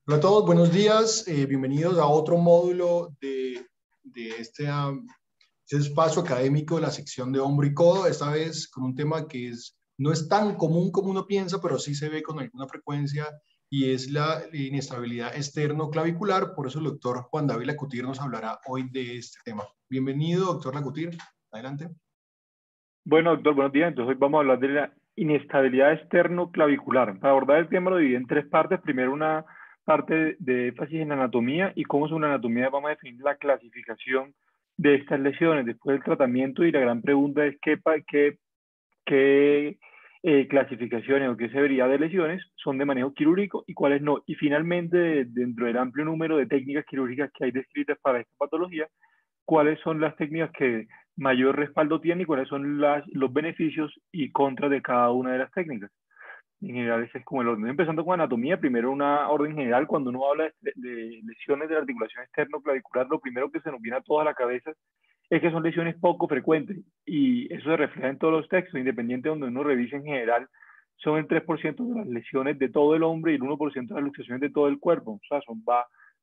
Hola a todos, buenos días. Bienvenidos a otro módulo de este espacio académico de la sección de hombro y codo, esta vez con un tema que no es tan común como uno piensa, pero sí se ve con alguna frecuencia y es la inestabilidad externo-clavicular. Por eso el doctor Juan David Lacutir nos hablará hoy de este tema. Bienvenido, doctor Lacutir. Adelante. Bueno, doctor, buenos días. Entonces hoy vamos a hablar de la inestabilidad externo-clavicular. Para abordar el tema lo dividí en tres partes. Primero una parte de énfasis en anatomía y cómo es una anatomía. Vamos a definir la clasificación de estas lesiones. Después el tratamiento y la gran pregunta es qué clasificaciones o qué severidad de lesiones son de manejo quirúrgico y cuáles no. Y finalmente, dentro del amplio número de técnicas quirúrgicas que hay descritas para esta patología, cuáles son las técnicas que mayor respaldo tienen y cuáles son los beneficios y contras de cada una de las técnicas. En general, ese es como el orden. Empezando con anatomía, primero una orden general. Cuando uno habla de lesiones de la articulación externo-clavicular, lo primero que se nos viene a toda la cabeza es que son lesiones poco frecuentes y eso se refleja en todos los textos, independiente de donde uno revise en general, son el 3% de las lesiones de todo el hombre y el 1% de las luxaciones de todo el cuerpo. O sea,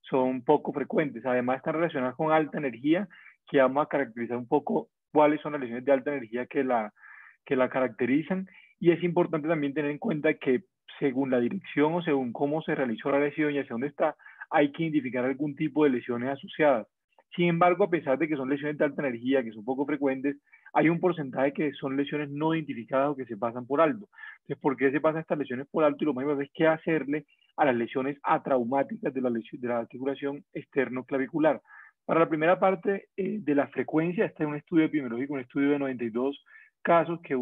son poco frecuentes. Además, están relacionadas con alta energía, que vamos a caracterizar un poco cuáles son las lesiones de alta energía que la caracterizan. Y es importante también tener en cuenta que según la dirección o según cómo se realizó la lesión y hacia dónde está, hay que identificar algún tipo de lesiones asociadas. Sin embargo, a pesar de que son lesiones de alta energía, que son poco frecuentes, hay un porcentaje que son lesiones no identificadas o que se pasan por alto. Entonces, ¿por qué se pasan estas lesiones por alto? Y lo más importante es qué hacerle a las lesiones atraumáticas de la articulación externo-clavicular. Para la primera parte de la frecuencia, este es un estudio epidemiológico, un estudio de 92 casos que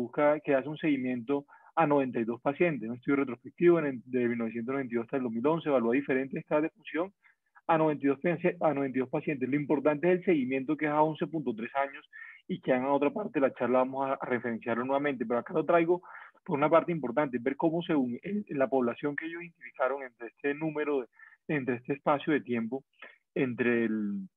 hace un seguimiento a 92 pacientes, un estudio retrospectivo de 1992 hasta el 2011, evaluó diferentes estados de función a 92 pacientes. Lo importante es el seguimiento, que es a 11.3 años, y que en otra parte de la charla vamos a referenciarlo nuevamente, pero acá lo traigo por una parte importante, ver cómo según la población que ellos identificaron entre este espacio de tiempo, entre, el,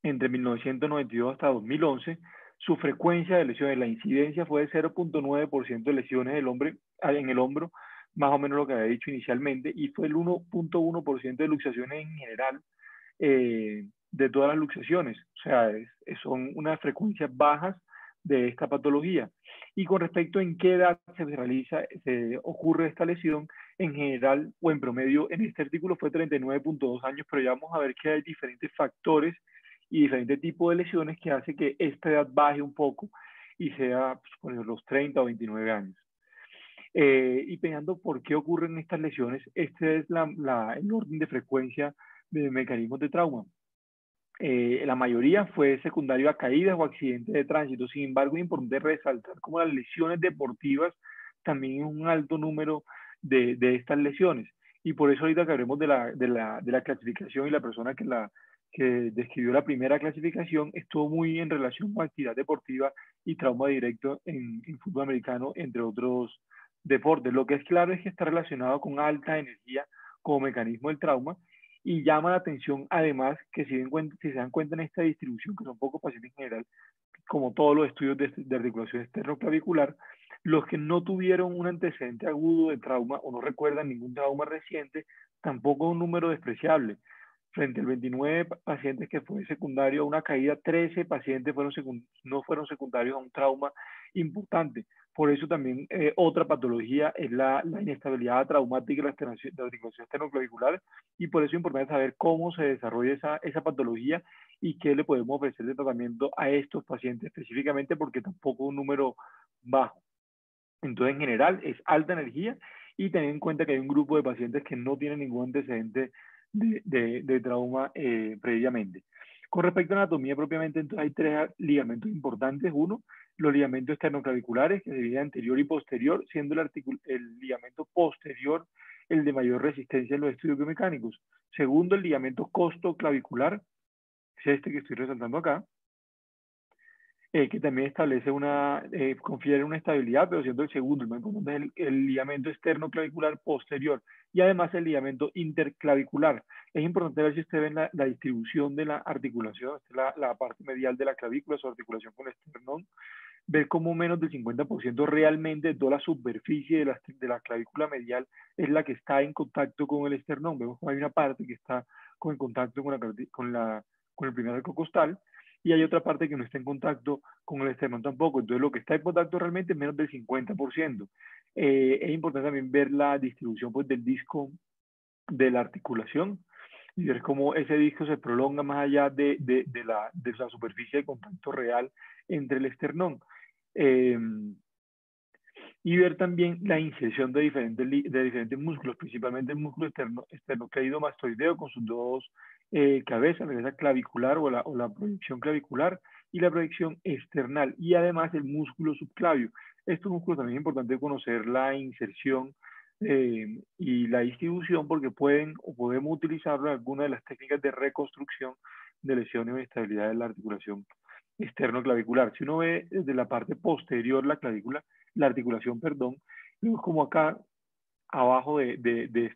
entre 1992 hasta 2011, su frecuencia de lesiones, la incidencia fue de 0.9% de lesiones en el hombro, más o menos lo que había dicho inicialmente, y fue el 1.1% de luxaciones en general, de todas las luxaciones. O sea, son unas frecuencias bajas de esta patología. Y con respecto a en qué edad se ocurre esta lesión, en general o en promedio, en este artículo fue 39.2 años, pero ya vamos a ver que hay diferentes factores y diferentes tipos de lesiones que hace que esta edad baje un poco y sea pues, por los 30 o 29 años. Y pensando por qué ocurren estas lesiones, este es el orden de frecuencia de mecanismos de trauma. La mayoría fue secundario a caídas o accidentes de tránsito. Sin embargo, es importante resaltar como las lesiones deportivas también es un alto número de estas lesiones. Y por eso ahorita que hablemos de la clasificación, y la persona que describió la primera clasificación estuvo muy en relación con actividad deportiva y trauma directo en fútbol americano, entre otros deportes. Lo que es claro es que está relacionado con alta energía como mecanismo del trauma, y llama la atención además que si se dan cuenta en esta distribución, que son pocos pacientes en general, como todos los estudios de articulación externo-clavicular, los que no tuvieron un antecedente agudo de trauma o no recuerdan ningún trauma reciente, tampoco un número despreciable. Frente al 29 pacientes que fue secundario a una caída, 13 pacientes no fueron secundarios a un trauma importante. Por eso también otra patología es la inestabilidad traumática de la articulación esternoclavicular, y por eso es importante saber cómo se desarrolla esa patología y qué le podemos ofrecer de tratamiento a estos pacientes específicamente, porque tampoco un número bajo. Entonces, en general, es alta energía, y tener en cuenta que hay un grupo de pacientes que no tienen ningún antecedente de trauma previamente. Con respecto a anatomía propiamente, entonces hay tres ligamentos importantes. Uno, los ligamentos esternoclaviculares, que se dividen anterior y posterior, siendo el ligamento posterior el de mayor resistencia en los estudios biomecánicos. Segundo, el ligamento costoclavicular, que es este que estoy resaltando acá, que también confiere una estabilidad, pero siendo el segundo, el más importante es el ligamento externo clavicular posterior, y además el ligamento interclavicular. Es importante ver si usted ve la distribución de la articulación. Esta es la parte medial de la clavícula, su articulación con el esternón. ver cómo menos del 50% realmente de toda la superficie de la clavícula medial es la que está en contacto con el esternón. Vemos que hay una parte que está con el contacto con el primer arco costal, y hay otra parte que no está en contacto con el esternón tampoco. Entonces, lo que está en contacto realmente es menos del 50%. Es importante también ver la distribución, pues, del disco de la articulación y ver cómo ese disco se prolonga más allá de la superficie de contacto real entre el esternón. Eh, y ver también la inserción de diferentes músculos, principalmente el músculo esternocleidomastoideo con sus dos cabezas, la cabeza clavicular o la proyección clavicular y la proyección external, y además el músculo subclavio. Estos músculos también es importante conocer la inserción y la distribución, porque pueden o podemos utilizarlo en alguna de las técnicas de reconstrucción de lesiones o inestabilidad de la articulación externoclavicular. Si uno ve desde la parte posterior la articulación, perdón, vemos como acá abajo de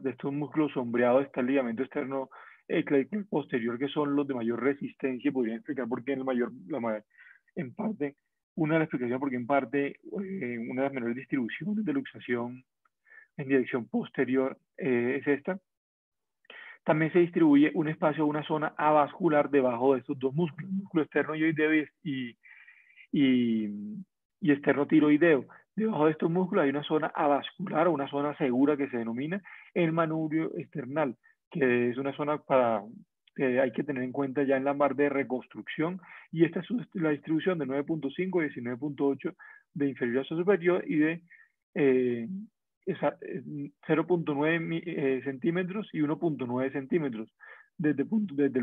estos músculos sombreados está el ligamento externo clavicular posterior, que son los de mayor resistencia. Podría explicar por qué en parte, una de las explicaciones por qué en parte una de las menores distribuciones de luxación en dirección posterior es esta. También se distribuye un espacio, una zona avascular debajo de estos dos músculos, el músculo esternoioideo y, y externotiroideo. Debajo de estos músculos hay una zona avascular o una zona segura que se denomina el manubrio external, que es una zona que hay que tener en cuenta ya en la parte de reconstrucción, y esta es la distribución de 9.5 y 19.8 de inferior a superior y de 0.9 centímetros y 1.9 centímetros desde el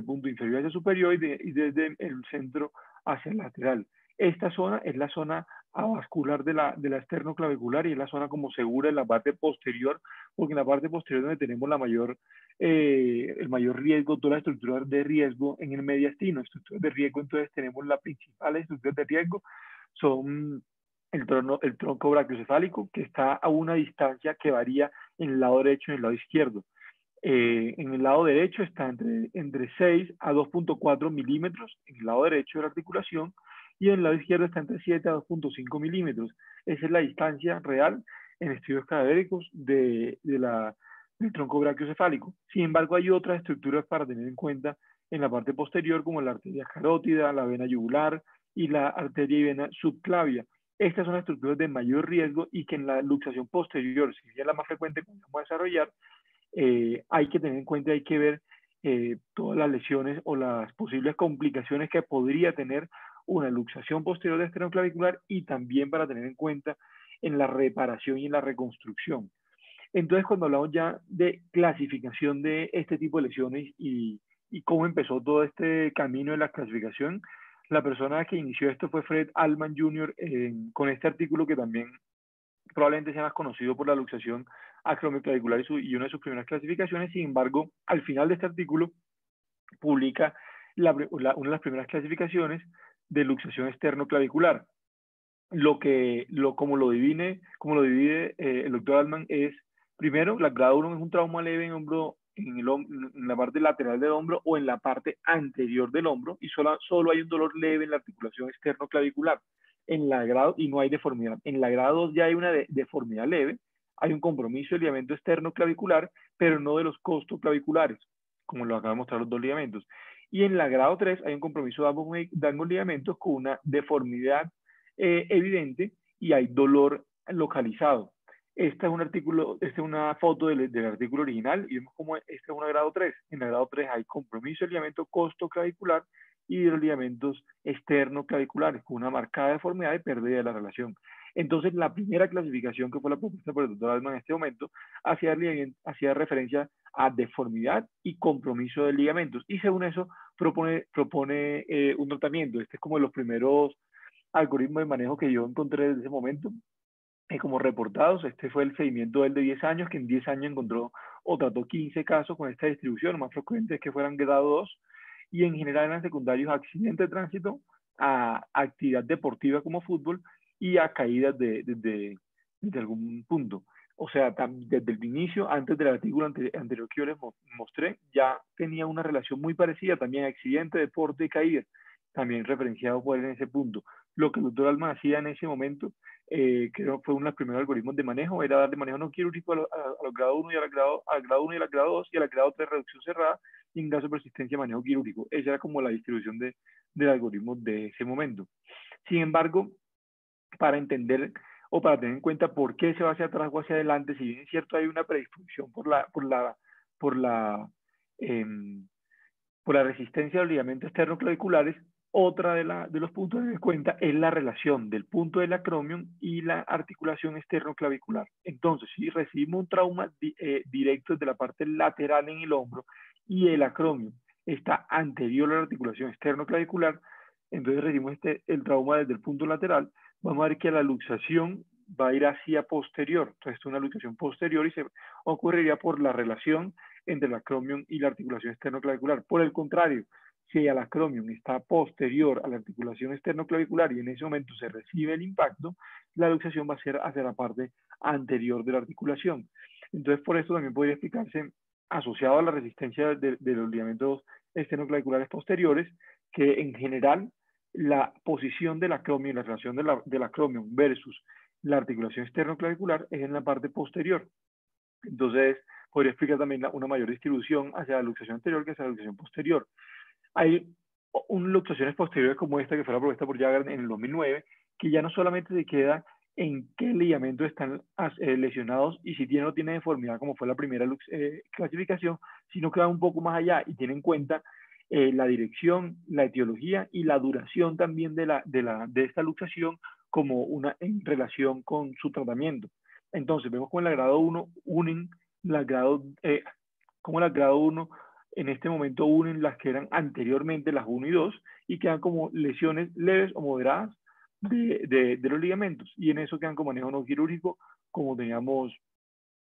punto inferior hacia superior y desde el centro hacia el lateral. Esta zona es la zona avascular de la esternoclavicular y es la zona como segura en la parte posterior, porque en la parte posterior es donde tenemos el mayor riesgo, todas las estructuras de riesgo en el mediastino. Estructuras de riesgo, entonces tenemos las principales estructuras de riesgo, son el tronco brachiocefálico, que está a una distancia que varía en el lado derecho y en el lado izquierdo. En el lado derecho está entre 6 a 2.4 milímetros en el lado derecho de la articulación, y en el lado izquierdo está entre 7 a 2.5 milímetros. Esa es la distancia real en estudios cadavéricos del tronco brachiocefálico. Sin embargo, hay otras estructuras para tener en cuenta en la parte posterior, como la arteria carótida, la vena yugular y la arteria y vena subclavia. Estas son las estructuras de mayor riesgo y que en la luxación posterior, si es la más frecuente que vamos a desarrollar, hay que tener en cuenta, hay que ver todas las lesiones o las posibles complicaciones que podría tener una luxación posterior de esternoclavicular, y también para tener en cuenta en la reparación y en la reconstrucción. Entonces, cuando hablamos ya de clasificación de este tipo de lesiones y cómo empezó todo este camino de la clasificación, la persona que inició esto fue Fred Allman Jr. Con este artículo, que también probablemente sea más conocido por la luxación acromioclavicular y una de sus primeras clasificaciones. Sin embargo, al final de este artículo publica una de las primeras clasificaciones de luxación externoclavicular. Como lo divide el doctor Allman es, primero, la grado 1 es un trauma leve en la parte lateral del hombro o en la parte anterior del hombro, y solo hay un dolor leve en la articulación externoclavicular. Y no hay deformidad. En la grado 2 ya hay una deformidad leve, hay un compromiso del ligamento externoclavicular, pero no de los costoclaviculares, como lo acaban de mostrar los dos ligamentos. Y en la grado 3 hay un compromiso de ambos ligamentos con una deformidad evidente, y hay dolor localizado. Esta es una foto del artículo original, y vemos como esta es una grado 3. En la grado 3 hay compromiso del ligamento costoclavicular y de los ligamentos externoclaviculares, con una marcada deformidad y pérdida de la relación. Entonces, la primera clasificación, que fue la propuesta por el doctor Allman en este momento, hacía referencia a deformidad y compromiso de ligamentos, y según eso propone un tratamiento. Este es como de los primeros algoritmos de manejo que yo encontré desde ese momento, como reportados. Este fue el seguimiento del de 10 años, que en 10 años encontró o trató 15 casos con esta distribución. Más frecuente es que fueran grado 2, y en general eran secundarios a accidente de tránsito, a actividad deportiva como fútbol y a caídas desde algún punto. O sea, desde el inicio, antes del artículo anterior que yo les mostré, ya tenía una relación muy parecida también a accidente, deporte y caídas. también referenciado por él en ese punto. Lo que el doctor Alma hacía en ese momento, creo que fue uno de los primeros algoritmos de manejo, era darle manejo no quirúrgico a los grado 1 y al grado 1 y al grado 2 y al grado 3 reducción cerrada, y en caso de persistencia manejo quirúrgico. Esa era como la distribución del algoritmo de ese momento. Sin embargo, para entender o para tener en cuenta por qué se va hacia atrás o hacia adelante, si bien es cierto hay una predisposición por la resistencia a los ligamentos esternoclaviculares, otra de los puntos a tener en cuenta es la relación del punto del acromion y la articulación esternoclavicular. Entonces, si recibimos un trauma directo desde la parte lateral en el hombro y el acromion está anterior a la articulación esternoclavicular, entonces recibimos el trauma desde el punto lateral, vamos a ver que la luxación va a ir hacia posterior. Entonces, esto es una luxación posterior y se ocurriría por la relación entre el acromion y la articulación esternoclavicular. Por el contrario, si el acromion está posterior a la articulación esternoclavicular y en ese momento se recibe el impacto, la luxación va a ser hacia la parte anterior de la articulación. Entonces, por eso también podría explicarse asociado a la resistencia de los ligamentos esternoclaviculares posteriores, que en general la posición del acromion, la relación del acromion versus la articulación esternoclavicular es en la parte posterior. Entonces, podría explicar también una mayor distribución hacia la luxación anterior que hacia la luxación posterior. Hay luxaciones posteriores como esta que fue la propuesta por Jagger en el 2009, que ya no solamente se queda en qué ligamentos están lesionados y si tiene o no tiene deformidad, como fue la primera clasificación, sino que va un poco más allá y tiene en cuenta la dirección, la etiología y la duración también de esta luxación como una en relación con su tratamiento. Entonces, vemos como en la grado 1 unen como la grado 1 en este momento unen las que eran anteriormente las 1 y 2 y quedan como lesiones leves o moderadas de los ligamentos. Y en eso quedan como manejo no quirúrgico, como teníamos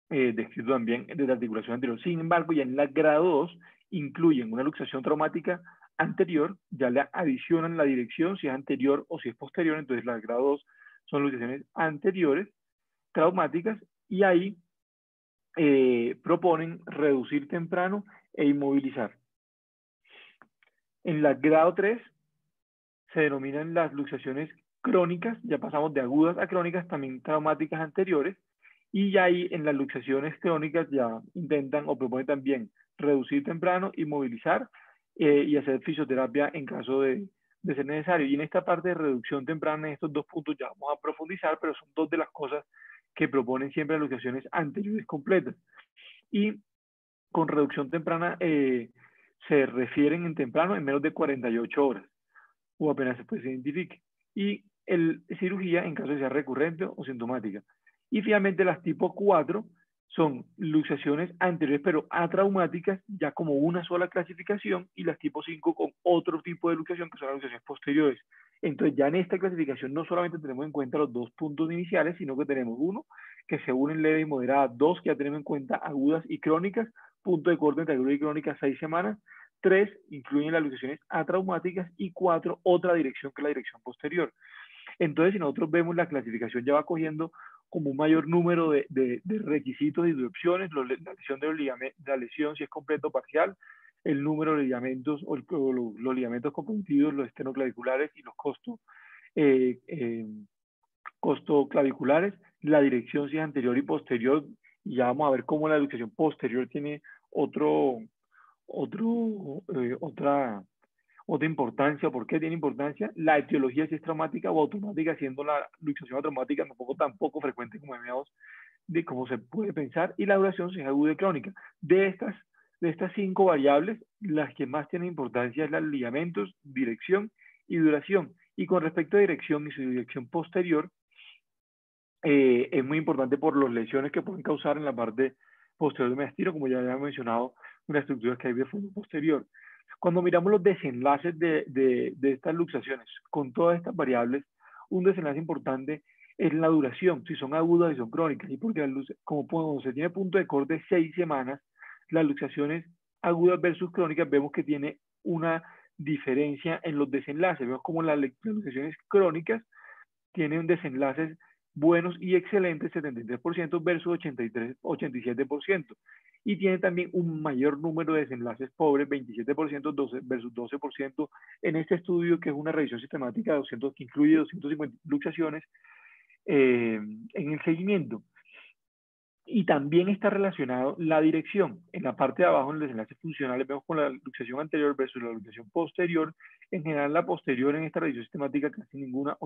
descrito también desde la articulación anterior. Sin embargo, ya en la grado 2 incluyen una luxación traumática anterior, ya le adicionan la dirección, si es anterior o si es posterior, entonces las grado 2 son luxaciones anteriores, traumáticas, y ahí proponen reducir temprano e inmovilizar. En la grado 3 se denominan las luxaciones crónicas, ya pasamos de agudas a crónicas, también traumáticas anteriores, y ya ahí en las luxaciones crónicas ya intentan o proponen también reducir temprano, inmovilizar y hacer fisioterapia en caso de ser necesario. Y en esta parte de reducción temprana, en estos dos puntos ya vamos a profundizar, pero son dos de las cosas que proponen siempre las luxaciones anteriores completas. Y con reducción temprana se refieren en temprano en menos de 48 horas o apenas después se identifique. Y cirugía en caso de ser recurrente o sintomática. Y finalmente las tipo 4 son luxaciones anteriores pero atraumáticas, ya como una sola clasificación, y las tipo 5 con otro tipo de luxación que son las luxaciones posteriores. Entonces ya en esta clasificación no solamente tenemos en cuenta los dos puntos iniciales, sino que tenemos uno que se unen leve y moderada, dos que ya tenemos en cuenta agudas y crónicas, punto de corte entre aguda y crónica 6 semanas, 3 incluyen las luxaciones atraumáticas y 4 otra dirección que la dirección posterior. Entonces, si nosotros vemos la clasificación ya va cogiendo como un mayor número de requisitos y de opciones, la lesión de los ligamentos, la lesión si es completo o parcial, el número de ligamentos o los ligamentos comprometidos, los esternoclaviculares y los costoclaviculares, la dirección si es anterior y posterior, y ya vamos a ver cómo la luxación posterior tiene otra importancia. ¿Por qué tiene importancia? La etiología si es traumática o automática, siendo la luxación traumática tan poco frecuente como veíamos, de cómo se puede pensar, y la duración si es aguda y crónica. De estas 5 variables, las que más tienen importancia es los ligamentos, dirección y duración. Y con respecto a dirección y su dirección posterior, es muy importante por las lesiones que pueden causar en la parte posterior del mediastino, como ya había mencionado, una estructura que hay de fondo posterior. Cuando miramos los desenlaces de estas luxaciones con todas estas variables, un desenlace importante es la duración, si son agudas y son crónicas. Y porque como se tiene punto de corte 6 semanas, las luxaciones agudas versus crónicas vemos que tiene una diferencia en los desenlaces. Vemos como las luxaciones crónicas tienen desenlaces buenos y excelentes 73% versus 87%. Y tiene también un mayor número de desenlaces pobres, 27% versus 12% en este estudio, que es una revisión sistemática de 200, que incluye 250 luxaciones en el seguimiento. Y también está relacionado la dirección. En la parte de abajo, en los desenlaces funcionales, vemos con la luxación anterior versus la luxación posterior. En general, la posterior en esta revisión sistemática casi ninguna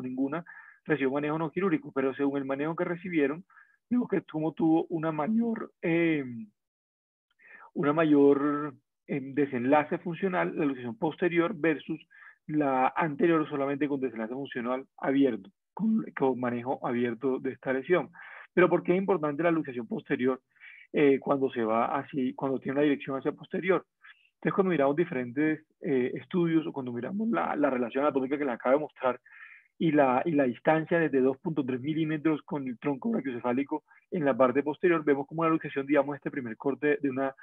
recibió manejo no quirúrgico, pero según el manejo que recibieron, vemos que tuvo una mayor desenlace funcional, la luxación posterior versus la anterior solamente con desenlace funcional abierto, con manejo abierto de esta lesión. Pero ¿por qué es importante la luxación posterior cuando cuando tiene una dirección hacia posterior? Entonces, cuando miramos diferentes estudios o cuando miramos la relación anatómica que les acabo de mostrar y la distancia desde 2.3 milímetros con el tronco brachiocefálico en la parte posterior, vemos como la luxación, digamos, este primer corte de una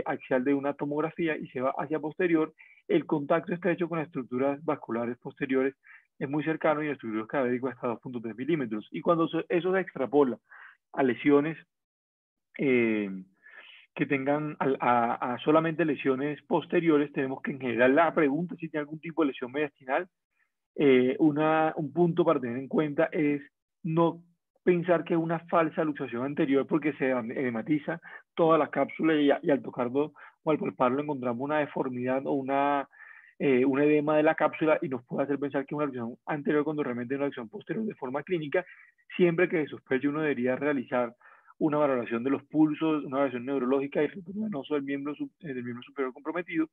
axial de una tomografía y se va hacia posterior, el contacto estrecho con las estructuras vasculares posteriores es muy cercano y el estructura cadavérico hasta 2.3 milímetros. Y cuando eso se extrapola a lesiones que tengan a solamente lesiones posteriores, tenemos que en general la pregunta si tiene algún tipo de lesión mediastinal. Un punto para tener en cuenta es no pensar que es una falsa luxación anterior porque se edematiza toda la cápsula y al tocarlo o al palparlo encontramos una deformidad o un edema de la cápsula y nos puede hacer pensar que es una luxación anterior cuando realmente es una luxación posterior de forma clínica. Siempre que se sospeche, uno debería realizar una valoración de los pulsos, una valoración neurológica y retorno venoso del miembro superior comprometido.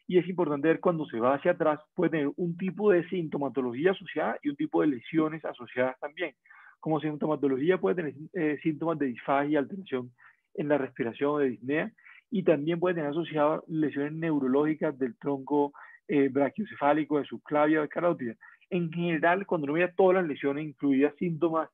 Y es importante ver cuando se va hacia atrás, puede tener un tipo de sintomatología asociada y un tipo de lesiones asociadas también. Como sintomatología puede tener síntomas de disfagia, alteración en la respiración, de disnea, y también puede tener asociadas lesiones neurológicas del tronco brachiocefálico, de subclavia, de carótida. En general, cuando uno mira todas las lesiones, incluidas síntomas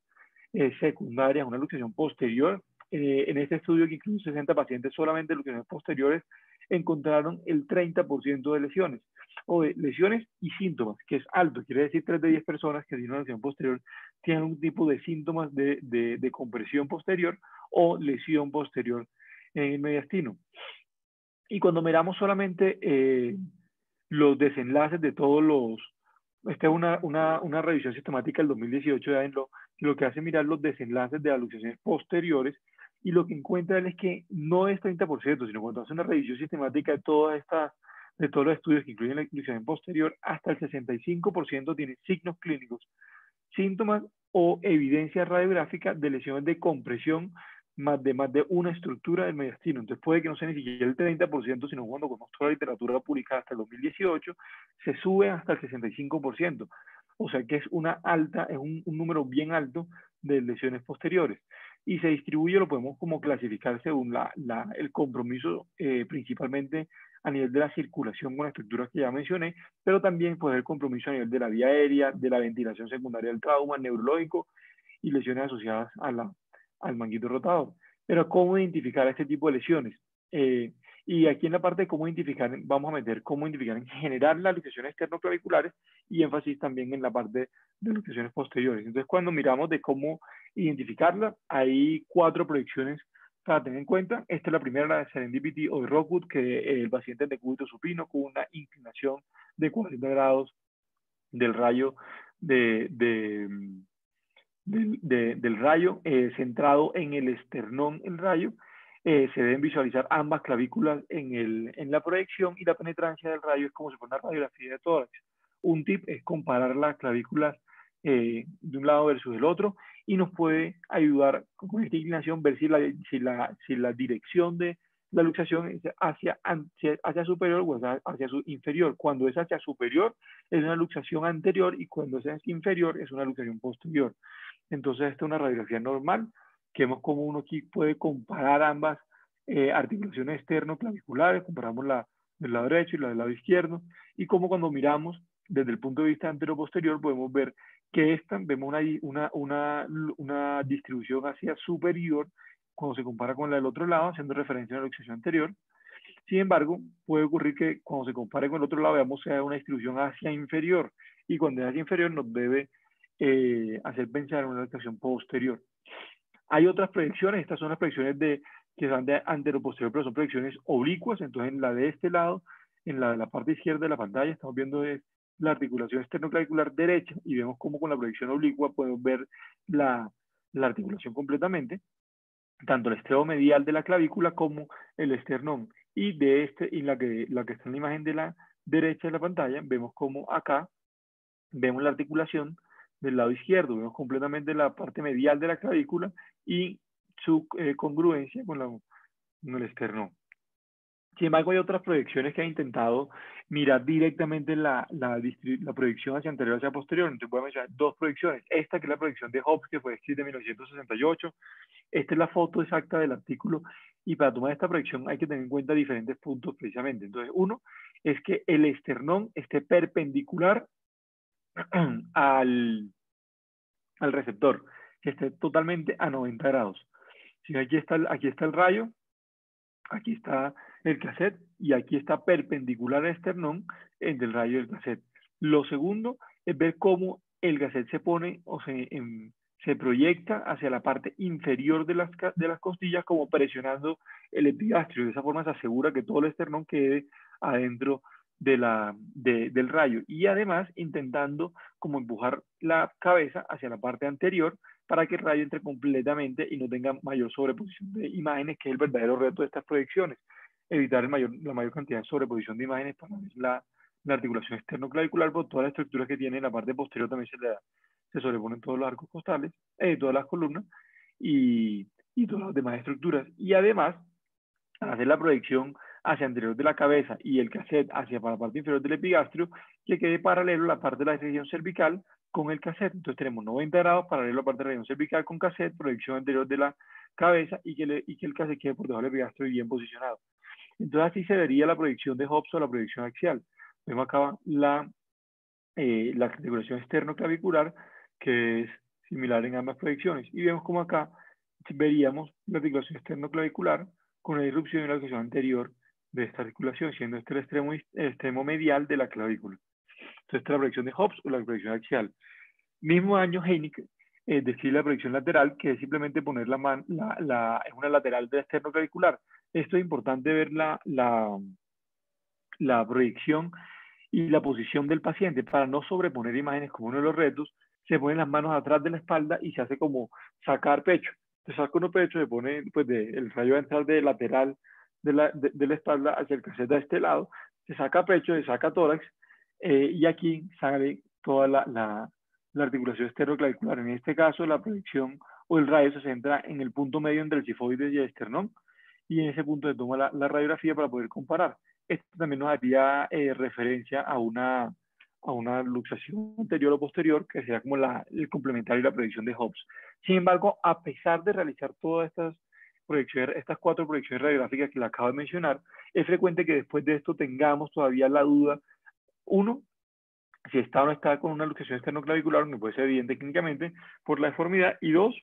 secundarias, una luxación posterior, en este estudio que incluye 60 pacientes solamente de luxaciones posteriores, encontraron el 30% de lesiones, o de lesiones y síntomas, que es alto, quiere decir 3 de 10 personas que tienen una lesión posterior tienen un tipo de síntomas de compresión posterior o lesión posterior en el mediastino. Y cuando miramos solamente los desenlaces de todos esta es una revisión sistemática del 2018 de Enlo, lo que hace mirar los desenlaces de las luxaciones posteriores, y lo que encuentra él es que no es 30%, sino cuando hace una revisión sistemática de todos los estudios que incluyen la luxación posterior, hasta el 65% tiene signos clínicos, síntomas o evidencia radiográfica de lesiones de compresión más de una estructura del mediastino. Entonces puede que no sea ni siquiera el 30%, sino cuando conozco toda la literatura publicada hasta el 2018, se sube hasta el 65%. O sea que es un número bien alto de lesiones posteriores. Y se distribuye, lo podemos como clasificar según el compromiso, principalmente a nivel de la circulación con las estructuras que ya mencioné, pero también puede haber compromiso a nivel de la vía aérea, de la ventilación secundaria del trauma, neurológico y lesiones asociadas al manguito rotador. Pero ¿cómo identificar este tipo de lesiones? Y aquí en la parte de cómo identificar, vamos a meter cómo identificar en general las luxaciones externoclaviculares y énfasis también en la parte de luxaciones posteriores. Entonces, cuando miramos de cómo identificarla, hay 4 proyecciones para tener en cuenta. Esta es la primera, la de Serendipity o de Rockwood, que el paciente es de cúbito supino con una inclinación de 40 grados del rayo del rayo, centrado en el esternón, el rayo. Se deben visualizar ambas clavículas en la proyección, y la penetrancia del rayo es como si fuera una radiografía de tórax. Un tip es comparar las clavículas de un lado versus el otro, y nos puede ayudar con esta inclinación ver si la dirección de la luxación es hacia superior o hacia su inferior. Cuando es hacia superior es una luxación anterior, y cuando es hacia inferior es una luxación posterior. Entonces esta es una radiografía normal que vemos como uno aquí puede comparar ambas articulaciones externo-claviculares, comparamos la del lado derecho y la del lado izquierdo, y como cuando miramos desde el punto de vista antero-posterior podemos ver que vemos una distribución hacia superior cuando se compara con la del otro lado, haciendo referencia a la luxación anterior. Sin embargo, puede ocurrir que cuando se compare con el otro lado veamos que hay una distribución hacia inferior, y cuando es hacia inferior nos debe hacer pensar en una luxación posterior. Hay otras proyecciones, estas son las proyecciones que van de antero-posterior, pero son proyecciones oblicuas. Entonces, en la de este lado, en la de la parte izquierda de la pantalla, estamos viendo la articulación esternoclavicular derecha y vemos cómo con la proyección oblicua podemos ver la articulación completamente, tanto el extremo medial de la clavícula como el esternón. Y la que está en la imagen de la derecha de la pantalla, vemos como acá vemos la articulación del lado izquierdo, vemos completamente la parte medial de la clavícula y su congruencia con el esternón. Sin embargo, hay otras proyecciones que han intentado mirar directamente la proyección hacia anterior hacia posterior. Entonces voy a mencionar dos proyecciones. Esta que es la proyección de Hobbs, que fue escrita en 1968. Esta es la foto exacta del artículo. Y para tomar esta proyección hay que tener en cuenta diferentes puntos precisamente. Entonces, uno es que el esternón esté perpendicular al receptor, que esté totalmente a 90 grados. Si aquí está el rayo, aquí está el cassette y aquí está perpendicular al esternón entre el rayo y el cassette. Lo segundo es ver cómo el cassette se pone o se proyecta hacia la parte inferior de las costillas, como presionando el epigastrio. De esa forma se asegura que todo el esternón quede adentro del rayo, y además intentando como empujar la cabeza hacia la parte anterior para que el rayo entre completamente y no tenga mayor sobreposición de imágenes, que es el verdadero reto de estas proyecciones, evitar la mayor cantidad de sobreposición de imágenes para ver la articulación externoclavicular, por todas las estructuras que tiene en la parte posterior también se sobreponen todos los arcos costales, todas las columnas y todas las demás estructuras. Y además, al hacer la proyección hacia anterior de la cabeza y el cassette hacia la parte inferior del epigastrio, que quede paralelo la parte de la región cervical con el cassette. Entonces tenemos 90 grados paralelo a la parte de la región cervical con cassette, proyección anterior de la cabeza y que el cassette quede por debajo del epigastrio bien posicionado. Entonces así se vería la proyección de Hobbs o la proyección axial. Vemos acá la articulación externoclavicular, que es similar en ambas proyecciones. Y vemos como acá veríamos la articulación externoclavicular con la irrupción y la articulación anterior de esta articulación, siendo este el extremo medial de la clavícula. Entonces, esta es la proyección de Hobbs o la proyección axial. Mismo año, Heinicke describe la proyección lateral, que es simplemente poner en una lateral de la esternoclavicular. Esto es importante ver la proyección y la posición del paciente para no sobreponer imágenes, como uno de los retos. Se ponen las manos atrás de la espalda y se hace como sacar pecho. Se saca uno pecho, se pone, pues el rayo va a entrar de lateral de la espalda hacia el cassette de este lado, se saca pecho, se saca tórax, y aquí sale toda la articulación esternoclavicular. En este caso, la proyección o el rayo se centra en el punto medio entre el cifoides y el esternón, y en ese punto se toma la radiografía para poder comparar. Esto también nos haría referencia a una luxación anterior o posterior, que sería como el complementario y la proyección de Hobbs. Sin embargo, a pesar de realizar todas estas 4 proyecciones radiográficas que le acabo de mencionar, es frecuente que después de esto tengamos todavía la duda, uno, si está o no está con una luxación esternoclavicular, que puede ser evidente clínicamente por la deformidad, y 2,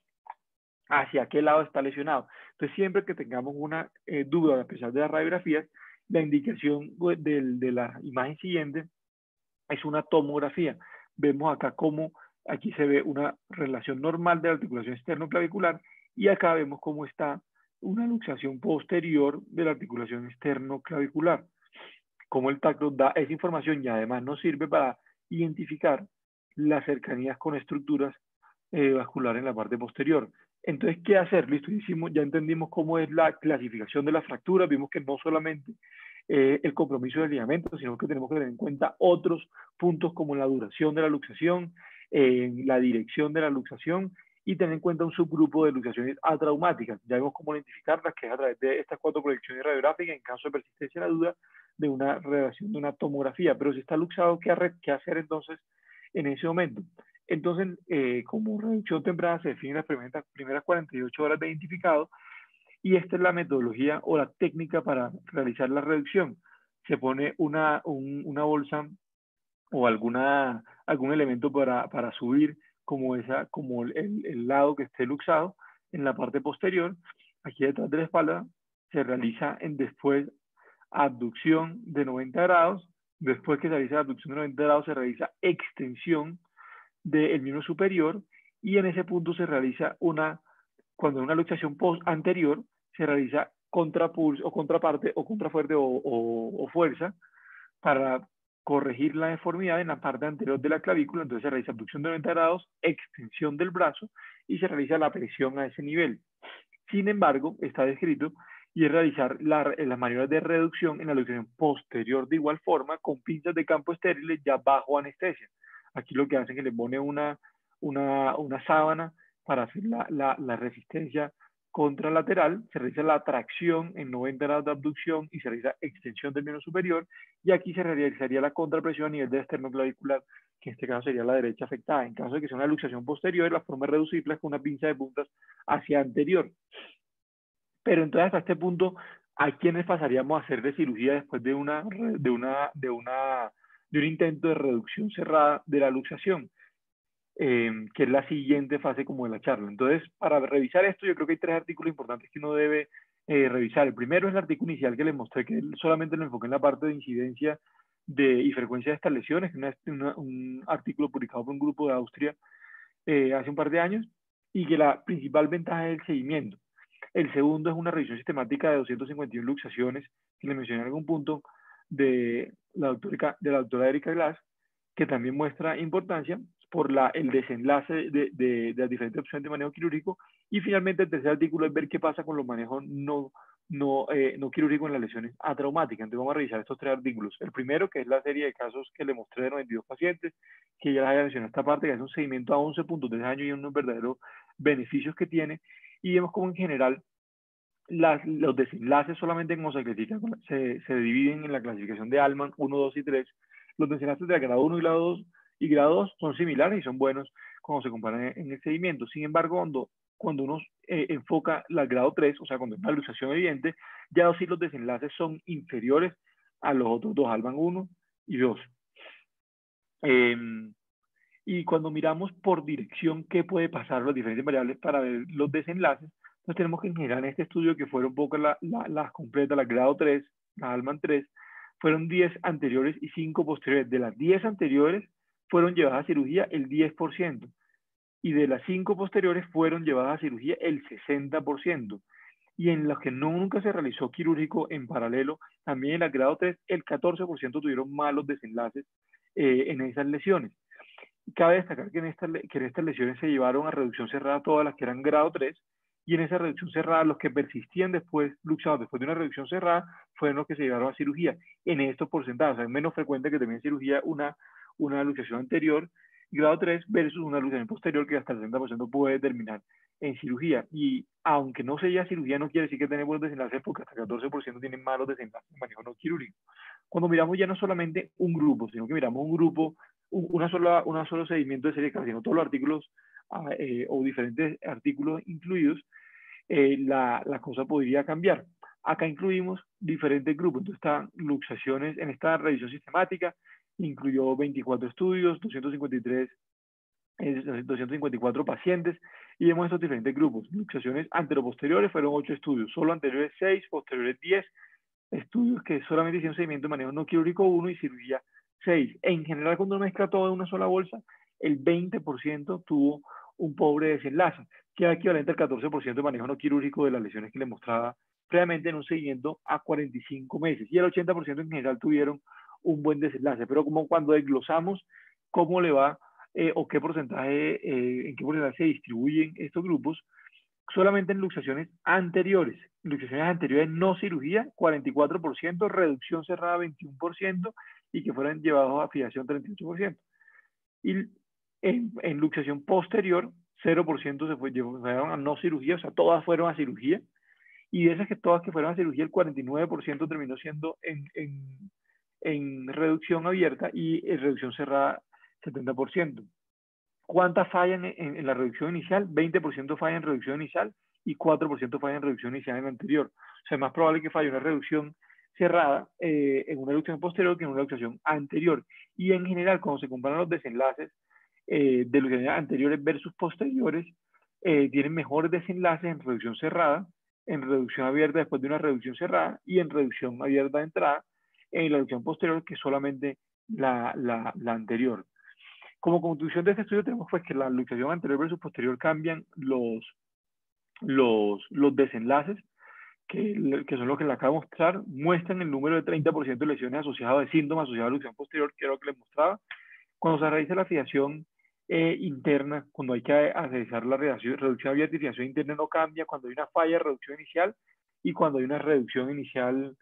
hacia qué lado está lesionado. Entonces, siempre que tengamos una duda, a pesar de las radiografías, la indicación de la imagen siguiente es una tomografía. Vemos acá cómo aquí se ve una relación normal de la articulación externoclavicular y acá vemos cómo está una luxación posterior de la articulación externoclavicular. Cómo el tacto da esa información y además nos sirve para identificar las cercanías con estructuras vasculares en la parte posterior. Entonces, ¿qué hacer? Listo, ya entendimos cómo es la clasificación de las fracturas, vimos que no solamente el compromiso del ligamento, sino que tenemos que tener en cuenta otros puntos como la duración de la luxación, la dirección de la luxación y tener en cuenta un subgrupo de luxaciones atraumáticas. Ya vemos cómo identificarlas, que es a través de estas 4 proyecciones radiográficas en caso de persistencia de la duda de una redacción de una tomografía. Pero si está luxado, ¿qué hacer entonces en ese momento? Entonces, como reducción temprana se define las primeras 48 horas de identificado, y esta es la metodología o la técnica para realizar la reducción. Se pone una bolsa o algún elemento para subir como el lado que esté luxado en la parte posterior. Aquí detrás de la espalda se realiza después abducción de 90 grados. Después que se realiza la abducción de 90 grados, se realiza extensión del miembro superior, y en ese punto se realiza cuando una luxación anterior, se realiza contrapulso o contraparte o contrafuerte o fuerza para corregir la deformidad en la parte anterior de la clavícula. Entonces se realiza abducción de 90 grados, extensión del brazo y se realiza la presión a ese nivel. Sin embargo, está descrito y es realizar las maniobras de reducción en la luxación posterior de igual forma con pinzas de campo estériles ya bajo anestesia. Aquí lo que hacen es que le pone una sábana para hacer la resistencia contralateral, se realiza la tracción en 90 grados de abducción y se realiza extensión del miembro superior, y aquí se realizaría la contrapresión a nivel del esternoclavicular, que en este caso sería la derecha afectada. En caso de que sea una luxación posterior, la forma de reducirla es con una pinza de puntas hacia anterior. Pero entonces hasta este punto, ¿a quiénes pasaríamos a hacer de cirugía después de un intento de reducción cerrada de la luxación? Que es la siguiente fase como de la charla. Entonces, para revisar esto, yo creo que hay 3 artículos importantes que uno debe revisar. El primero es el artículo inicial que les mostré, que solamente lo enfoqué en la parte de incidencia y frecuencia de estas lesiones, un artículo publicado por un grupo de Austria hace un par de años, y que la principal ventaja es el seguimiento. El segundo es una revisión sistemática de 251 luxaciones, que les mencioné en algún punto, de la doctora Erika Glass, que también muestra importancia por el desenlace de las diferentes opciones de manejo quirúrgico. Y finalmente el tercer artículo es ver qué pasa con los manejos no quirúrgicos en las lesiones atraumáticas. Entonces vamos a revisar estos 3 artículos. El primero, que es la serie de casos que le mostré de 92 pacientes, que ya les había mencionado esta parte, que es un seguimiento a 11.3 años y unos verdaderos beneficios que tiene. Y vemos cómo en general los desenlaces solamente en se dividen en la clasificación de Allman 1, 2 y 3. Los desenlaces de grado 1 y grado 2 son similares y son buenos cuando se comparan en el seguimiento. Sin embargo, cuando uno enfoca la grado 3, o sea, cuando hay una luxación evidente, ya sí los desenlaces son inferiores a los otros dos, Allman 1 y 2. Y cuando miramos por dirección qué puede pasar, las diferentes variables para ver los desenlaces, entonces tenemos que generar en este estudio, que fueron un poco las completas, la grado 3, la Allman 3, fueron 10 anteriores y 5 posteriores. De las 10 anteriores fueron llevadas a cirugía el 10%, y de las 5 posteriores fueron llevadas a cirugía el 60%. Y en los que nunca se realizó quirúrgico en paralelo, también en la grado 3, el 14% tuvieron malos desenlaces en esas lesiones. Cabe destacar que en estas lesiones se llevaron a reducción cerrada todas las que eran grado 3, y en esa reducción cerrada los que persistían después, luxados después de una reducción cerrada, fueron los que se llevaron a cirugía. En estos porcentajes, o sea, es menos frecuente que termine en cirugía una luxación anterior, grado 3, versus una luxación posterior, que hasta el 60% puede terminar en cirugía. Y aunque no se lleve cirugía, no quiere decir que tenemos buenos desenlaces, porque hasta el 14% tienen malos desenlaces en manejo no quirúrgico. Cuando miramos ya no solamente un grupo, sino que miramos un grupo, un solo seguimiento de serie de casos, sino todos los artículos o diferentes artículos incluidos, la cosa podría cambiar. Acá incluimos diferentes grupos. Entonces están luxaciones en esta revisión sistemática, incluyó 24 estudios, 254 pacientes, y vemos estos diferentes grupos. Luxaciones anteroposteriores fueron 8 estudios, solo anteriores 6, posteriores 10, estudios que solamente hicieron seguimiento de manejo no quirúrgico 1 y cirugía 6. En general, cuando uno mezcla todo en una sola bolsa, el 20% tuvo un pobre desenlace, que es equivalente al 14% de manejo no quirúrgico de las lesiones que le mostraba previamente en un seguimiento a 45 meses. Y el 80% en general tuvieron un buen desenlace. Pero como cuando desglosamos cómo le va o en qué porcentaje se distribuyen estos grupos, solamente en luxaciones anteriores no cirugía, 44%, reducción cerrada 21%, y que fueran llevados a fijación 38%. Y en luxación posterior, 0% se fueron a no cirugía, o sea, todas fueron a cirugía, y de esas todas que fueron a cirugía, el 49% terminó siendo en reducción abierta, y en reducción cerrada 70%. ¿Cuántas fallan en la reducción inicial? 20% fallan en reducción inicial y 4% fallan en reducción inicial en la anterior. O sea, es más probable que falle una reducción cerrada en una reducción posterior que en una reducción anterior. Y en general, cuando se comparan los desenlaces de reducciones anteriores versus posteriores, tienen mejores desenlaces en reducción cerrada, en reducción abierta después de una reducción cerrada, y en reducción abierta de entrada, en la reducción posterior, que solamente la anterior. Como conclusión de este estudio tenemos pues que la luxación anterior versus posterior cambian los desenlaces, que son los que les acabo de mostrar, muestran el número de 30% de lesiones asociadas de síntomas asociados a la luxación posterior, que era lo que les mostraba. Cuando se realiza la fijación interna, cuando hay que realizar la reducción abierta y fijación interna no cambia, cuando hay una falla de reducción inicial y cuando hay una reducción inicial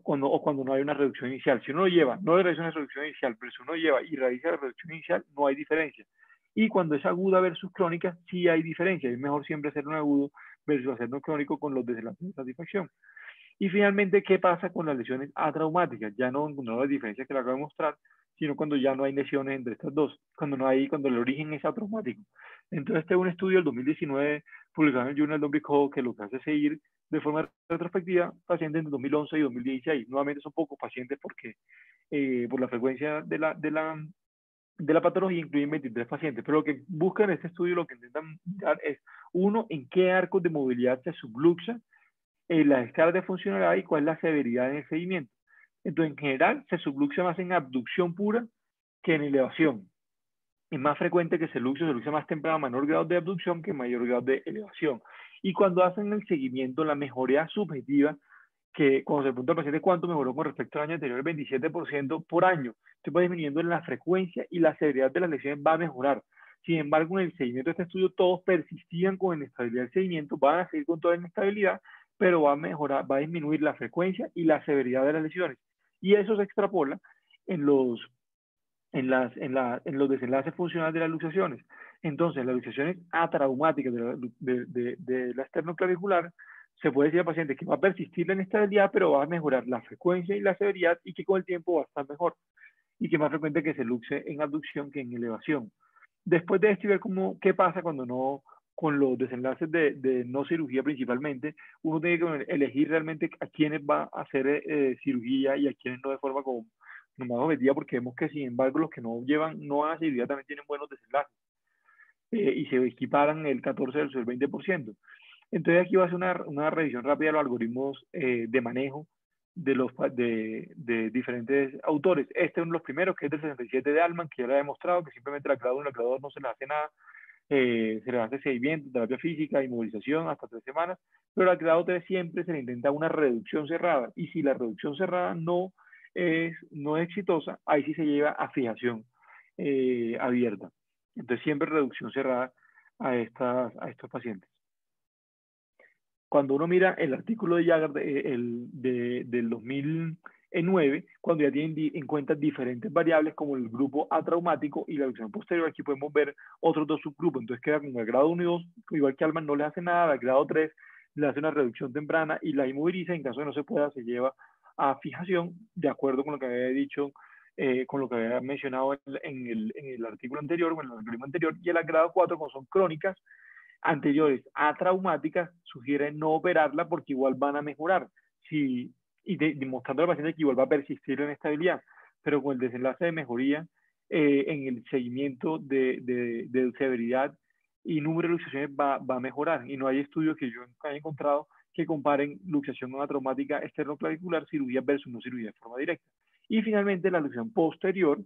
cuando no hay una reducción inicial. Si uno lo lleva, no le realiza una reducción inicial, pero si uno lleva y realiza la reducción inicial, no hay diferencia. Y cuando es aguda versus crónica, sí hay diferencia. Es mejor siempre hacer un agudo versus hacer un crónico con los desenlaces de satisfacción. Y finalmente, ¿qué pasa con las lesiones atraumáticas? Ya no las diferencias que le acabo de mostrar, sino cuando ya no hay lesiones entre estas dos, cuando el origen es atraumático. Entonces, este es un estudio del 2019 publicado en el Journal of Code que lo que hace es seguir de forma retrospectiva pacientes en 2011 y 2016. Nuevamente son pocos pacientes porque por la frecuencia de la patología incluyen 23 pacientes, pero lo que buscan en este estudio, lo que intentan dar es, uno, en qué arcos de movilidad se subluxa las escalas de funcionalidad y cuál es la severidad en el seguimiento. Entonces, en general, se subluxa más en abducción pura que en elevación. Es más frecuente que se luxa más temprano a menor grado de abducción que mayor grado de elevación. Y cuando hacen el seguimiento, la mejoría subjetiva, que cuando se pregunta al paciente cuánto mejoró con respecto al año anterior, el 27% por año, se va disminuyendo en la frecuencia y la severidad de las lesiones va a mejorar. Sin embargo, en el seguimiento de este estudio, todos persistían con inestabilidad del seguimiento, van a seguir con toda la inestabilidad, pero va a mejorar, va a disminuir la frecuencia y la severidad de las lesiones. Y eso se extrapola en los desenlaces funcionales de las luxaciones. Entonces, las luxaciones atraumáticas de la esternoclavicular, se puede decir al paciente que va a persistir la inestabilidad, pero va a mejorar la frecuencia y la severidad y que con el tiempo va a estar mejor. Y que es más frecuente que se luxe en abducción que en elevación. Después de esto, ver qué pasa cuando no, con los desenlaces de no cirugía principalmente, uno tiene que elegir realmente a quiénes va a hacer cirugía y a quiénes no de forma como más objetiva, porque vemos que sin embargo los que no van a cirugía también tienen buenos desenlaces y se equiparan el 14 versus el 20%. Entonces aquí va a ser una revisión rápida de los algoritmos de manejo de diferentes autores. Este es uno de los primeros, que es del 67 de Altman, que ya lo ha demostrado, que simplemente la grado 1 y la grado 2 no se les hace nada, se les hace seguimiento, terapia física, inmovilización hasta 3 semanas, pero la grado 3 siempre se le intenta una reducción cerrada, y si la reducción cerrada no es exitosa, ahí sí se lleva a fijación abierta. Entonces siempre reducción cerrada a estos pacientes. Cuando uno mira el artículo de Jagger del 2009, cuando ya tienen en cuenta diferentes variables como el grupo atraumático y la luxación posterior, aquí podemos ver otros dos subgrupos. Entonces queda con el grado 1 y 2, igual que Altman no le hace nada, al grado 3 le hace una reducción temprana y la inmoviliza. En caso de no se pueda, se lleva a fijación, de acuerdo con lo que había dicho, con lo que había mencionado en el artículo anterior, o en el algoritmo anterior. Y el grado 4, como son crónicas anteriores a traumáticas, sugieren no operarla porque igual van a mejorar, demostrando al paciente que igual va a persistir la inestabilidad, pero con el desenlace de mejoría en el seguimiento de severidad y número de luxaciones va a mejorar. Y no hay estudios que yo haya encontrado que comparen luxación traumática esternoclavicular, cirugía versus no cirugía de forma directa. Y finalmente la luxación posterior,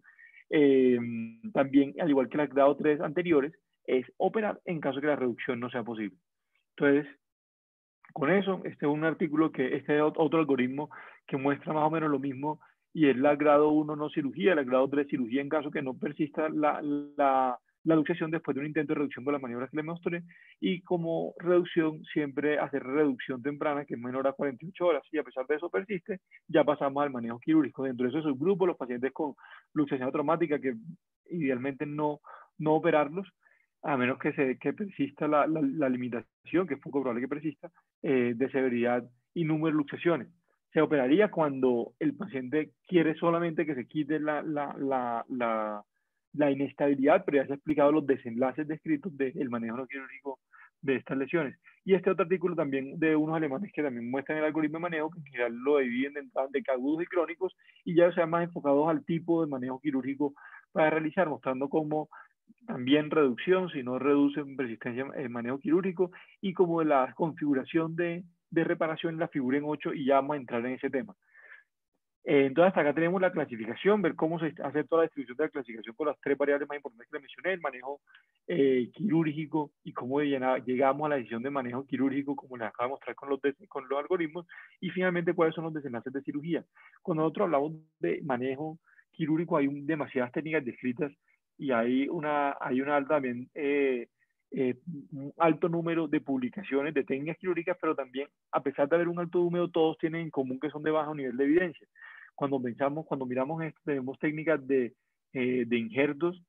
también al igual que las grado 3 anteriores, es operar en caso de que la reducción no sea posible. Entonces, con eso, este es un artículo este es otro algoritmo que muestra más o menos lo mismo, y es la grado 1 no cirugía, la grado 3 cirugía en caso que no persista la luxación después de un intento de reducción con las maniobras que les mostré, y como reducción siempre hacer reducción temprana que es menor a 48 horas, y a pesar de eso persiste, ya pasamos al manejo quirúrgico. Dentro de esos subgrupos, los pacientes con luxación traumática, que idealmente no operarlos, a menos que persista la limitación, que es poco probable que persista, de severidad y número de luxaciones. Se operaría cuando el paciente quiere solamente que se quite la inestabilidad, pero ya se ha explicado los desenlaces descritos del manejo no quirúrgico de estas lesiones. Y este otro artículo también de unos alemanes que también muestran el algoritmo de manejo, que en general lo dividen de agudos y crónicos, y ya sean más enfocados al tipo de manejo quirúrgico para realizar, mostrando cómo también reducción, si no reduce persistencia en manejo quirúrgico, y como de la configuración de reparación, la figura en 8, y ya vamos a entrar en ese tema. Entonces, hasta acá tenemos la clasificación, ver cómo se hace toda la distribución de la clasificación con las tres variables más importantes que le mencioné, el manejo quirúrgico y cómo llegamos a la decisión de manejo quirúrgico, como les acabo de mostrar con los algoritmos, y finalmente cuáles son los desenlaces de cirugía. Cuando nosotros hablamos de manejo quirúrgico, hay demasiadas técnicas descritas y hay una alta también, un alto número de publicaciones de técnicas quirúrgicas, pero también, a pesar de haber un alto número, todos tienen en común que son de bajo nivel de evidencia. Cuando miramos esto, tenemos técnicas de injertos,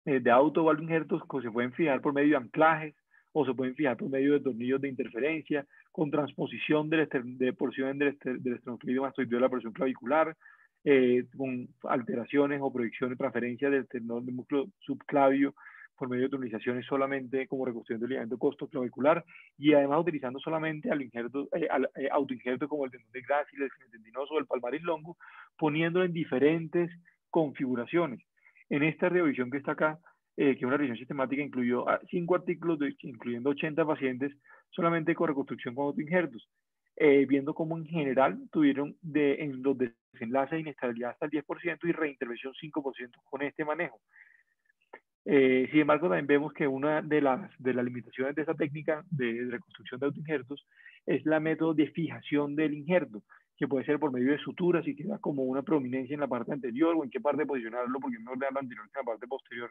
de auto o injertos que se pueden fijar por medio de anclajes o se pueden fijar por medio de tornillos de interferencia, con transposición de porciones del esternocleido mastoideo de la porción clavicular, con alteraciones o proyecciones, transferencias del músculo subclavio por medio de tonizaciones solamente como reconstrucción del ligamento costoclavicular y además utilizando solamente autoinjertos como el tendón de Gracie, el tendinoso o el palmaris longo, poniéndolo en diferentes configuraciones. En esta revisión que está acá, que es una revisión sistemática, incluyó 5 artículos, incluyendo 80 pacientes, solamente con reconstrucción con autoinjertos, viendo cómo en general tuvieron en los desenlaces de inestabilidad hasta el 10% y reintervención 5% con este manejo. Sin embargo, también vemos que una de las limitaciones de esta técnica de reconstrucción de autoinjertos es la método de fijación del injerto, que puede ser por medio de suturas y queda como una prominencia en la parte anterior o en qué parte posicionarlo, porque es mejor dejarlo anterior que en la parte posterior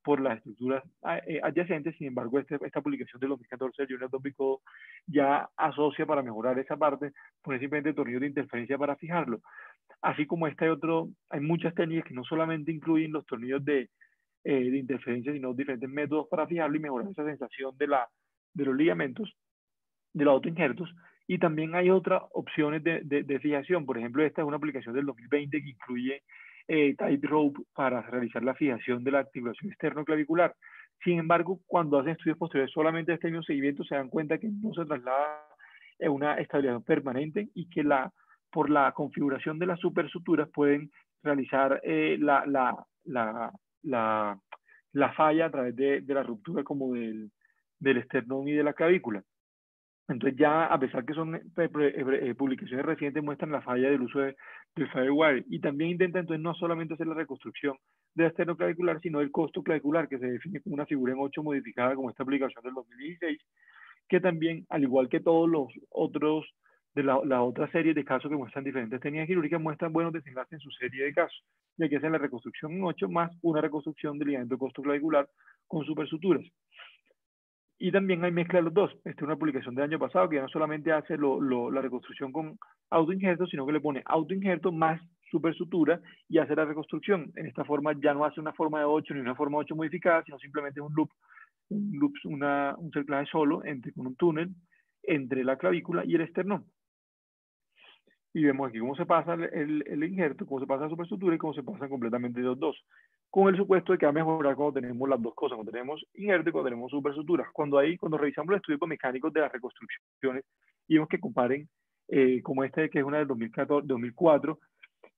por las estructuras adyacentes. Sin embargo, esta publicación del 2014 de Journal of Bico ya asocia para mejorar esa parte, poner simplemente tornillos de interferencia para fijarlo. Así como hay muchas técnicas que no solamente incluyen los tornillos de interferencia, sino diferentes métodos para fijarlo y mejorar esa sensación de los ligamentos, de los autoinjertos. Y también hay otras opciones de fijación. Por ejemplo, esta es una aplicación del 2020 que incluye tightrope para realizar la fijación de la articulación externo-clavicular. Sin embargo, cuando hacen estudios posteriores solamente de este mismo seguimiento, se dan cuenta que no se traslada una estabilización permanente y que por la configuración de las supersuturas pueden realizar la falla a través de la ruptura como del esternón y de la clavícula. Entonces ya, a pesar que son publicaciones recientes, muestran la falla del uso del Firewire y también intenta entonces no solamente hacer la reconstrucción del esternoclavicular, sino del costoclavicular, que se define como una figura en 8 modificada como esta aplicación del 2016, que también, al igual que todos los otros de la otra serie de casos que muestran diferentes técnicas quirúrgicas, muestran buenos desenlaces en su serie de casos, ya que hacen la reconstrucción en 8 más una reconstrucción del ligamento costoclavicular con supersuturas. Y también hay mezcla de los dos. Esta es una publicación del año pasado que ya no solamente hace la reconstrucción con autoinjerto, sino que le pone autoinjerto más supersutura y hace la reconstrucción. En esta forma ya no hace una forma de 8 ni una forma de 8 modificada, sino simplemente un loop, un cerclaje solo con un túnel entre la clavícula y el esternón. Y vemos aquí cómo se pasa el injerto, cómo se pasa la supersutura y cómo se pasan completamente los dos. Con el supuesto de que va a mejorar cuando tenemos las dos cosas, cuando tenemos injerto y cuando tenemos supersutura. Cuando revisamos los estudios mecánicos de las reconstrucciones y vemos que comparen, como este que es una del 2004,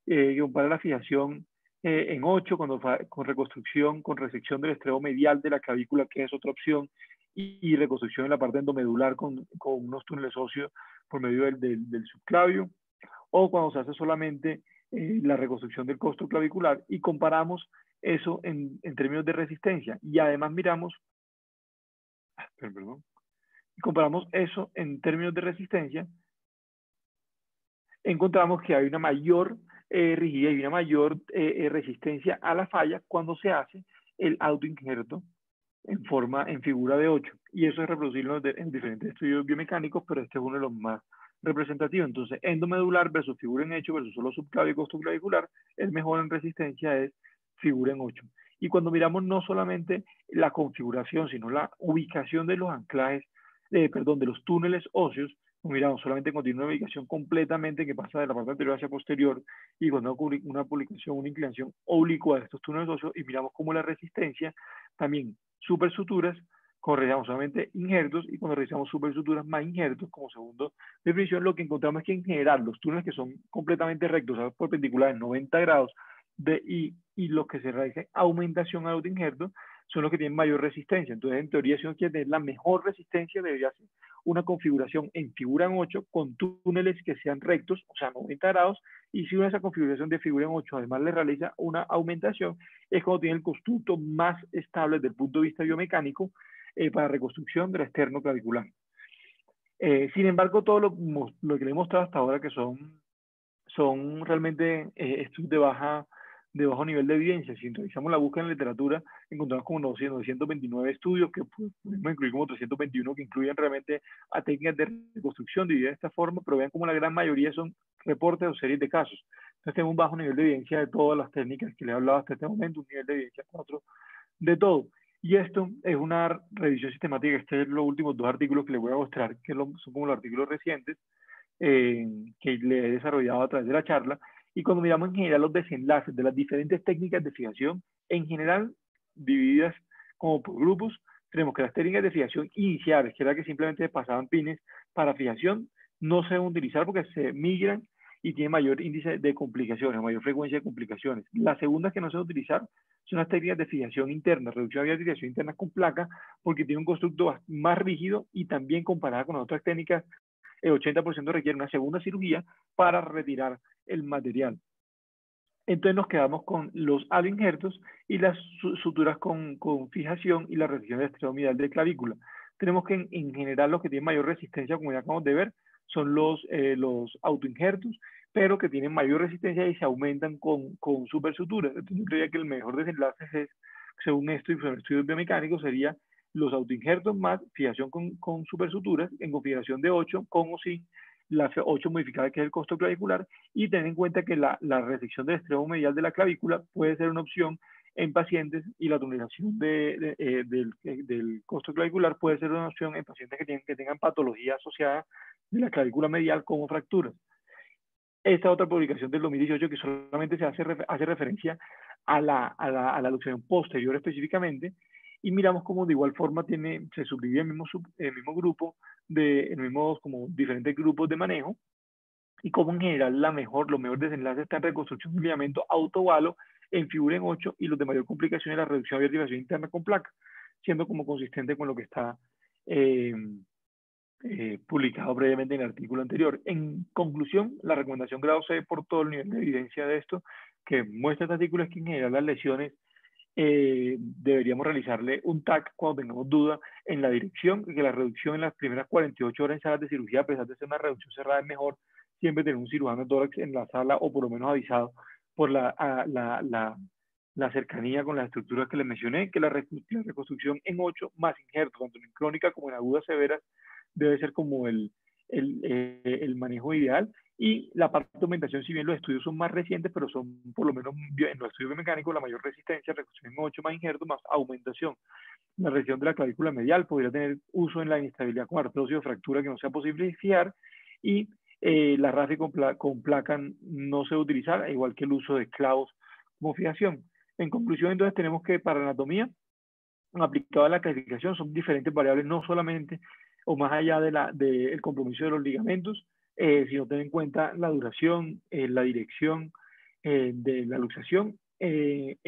que compara la fijación en 8 con reconstrucción, con resección del extremo medial de la clavícula, que es otra opción, y reconstrucción en la parte endomedular con unos túneles óseos por medio del subclavio, o cuando se hace solamente la reconstrucción del costoclavicular y comparamos eso en términos de resistencia y además comparamos eso en términos de resistencia, encontramos que hay una mayor rigidez y una mayor resistencia a la falla cuando se hace el autoinjerto en figura de 8, y eso es reproducirlo en diferentes estudios biomecánicos, pero este es uno de los más representativos. Entonces, endomedular versus figura en 8 versus solo subclavio y costoclavicular, el mejor en resistencia es figura en 8. Y cuando miramos no solamente la configuración, sino la ubicación de los anclajes, de los túneles óseos, miramos solamente continúa una ubicación completamente que pasa de la parte anterior hacia posterior, y cuando una publicación, una inclinación oblicua de estos túneles óseos, y miramos cómo la resistencia también supersuturas, cuando realizamos solamente injertos, y cuando realizamos supersuturas más injertos como segundo definición, lo que encontramos es que en general los túneles que son completamente rectos, o sea, perpendiculares 90 grados, y los que se realizan aumentación al autoinjerto son los que tienen mayor resistencia. Entonces, en teoría, si uno quiere tener la mejor resistencia, debería ser una configuración en figura en 8 con túneles que sean rectos, o sea, 90 grados, y si esa configuración de figura en 8 además le realiza una aumentación, es cuando tiene el constructo más estable desde el punto de vista biomecánico para reconstrucción del externo clavicular. Sin embargo, todo lo que le he mostrado hasta ahora, que son realmente estudios de bajo nivel de evidencia. Si realizamos la búsqueda en la literatura, encontramos como 929 estudios, que podemos incluir como 321 que incluyen realmente a técnicas de reconstrucción divididas de esta forma, pero vean como la gran mayoría son reportes o series de casos. Entonces tenemos un bajo nivel de evidencia de todas las técnicas que le he hablado hasta este momento, un nivel de evidencia 4 de todo. Y esto es una revisión sistemática. Este es los últimos 2 artículos que les voy a mostrar, que son como los artículos recientes que le he desarrollado a través de la charla. Y cuando miramos en general los desenlaces de las diferentes técnicas de fijación, en general divididas como por grupos, tenemos que las técnicas de fijación iniciales, que era que simplemente pasaban pines para fijación, no se deben utilizar porque se migran y tienen mayor índice de complicaciones, mayor frecuencia de complicaciones. Las segundas que no se deben utilizar son las técnicas de fijación interna, reducción de fijación interna con placa, porque tiene un constructo más rígido y también comparada con otras técnicas, el 80% requiere una segunda cirugía para retirar el material. Entonces nos quedamos con los aloinjertos y las suturas con fijación y la reducción del extremo medial de clavícula. Tenemos que en general los que tienen mayor resistencia, como ya acabamos de ver, son los autoinjertos, pero que tienen mayor resistencia y se aumentan con supersuturas. Entonces yo creía que el mejor desenlace es, según esto y según estudios biomecánicos, sería los autoinjertos más fijación con supersuturas en configuración de 8, con o sin la 8 modificada, que es el costo clavicular, y tener en cuenta que la resección del extremo medial de la clavícula puede ser una opción en pacientes, y la tunelización del costo clavicular puede ser una opción en pacientes que tengan patología asociada de la clavícula medial como fracturas. Esta otra publicación del 2018 que solamente hace referencia a la luxación posterior específicamente, y miramos cómo de igual forma se subdivide el mismo grupo, como diferentes grupos de manejo, y cómo en general los mejores desenlaces están en reconstrucción de ligamento autovalo en figura en 8 y los de mayor complicación en la reducción de activación interna con placa, siendo como consistente con lo que está publicado previamente en el artículo anterior. En conclusión, la recomendación grado C por todo el nivel de evidencia de esto que muestra este artículo es que en general las lesiones deberíamos realizarle un TAC cuando tengamos duda en la dirección, que la reducción en las primeras 48 horas en salas de cirugía, a pesar de ser una reducción cerrada, es mejor siempre tener un cirujano de tórax en la sala o por lo menos avisado por la cercanía con las estructuras que les mencioné, que la reconstrucción en 8 más injerto, tanto en crónica como en agudas severas, debe ser como el manejo ideal. Y la parte de aumentación, si bien los estudios son más recientes, pero son por lo menos en los estudios biomecánicos la mayor resistencia, reconstrucción en 8 más injerto más aumentación. La región de la clavícula medial podría tener uso en la inestabilidad con artrosis o fractura que no sea posible fijar, y la RAFI con placa no se debe utilizar, igual que el uso de clavos como fijación. En conclusión, entonces tenemos que para anatomía, aplicado a la clasificación, son diferentes variables, no solamente o más allá del compromiso de los ligamentos, sino tener en cuenta la duración, la dirección de la luxación.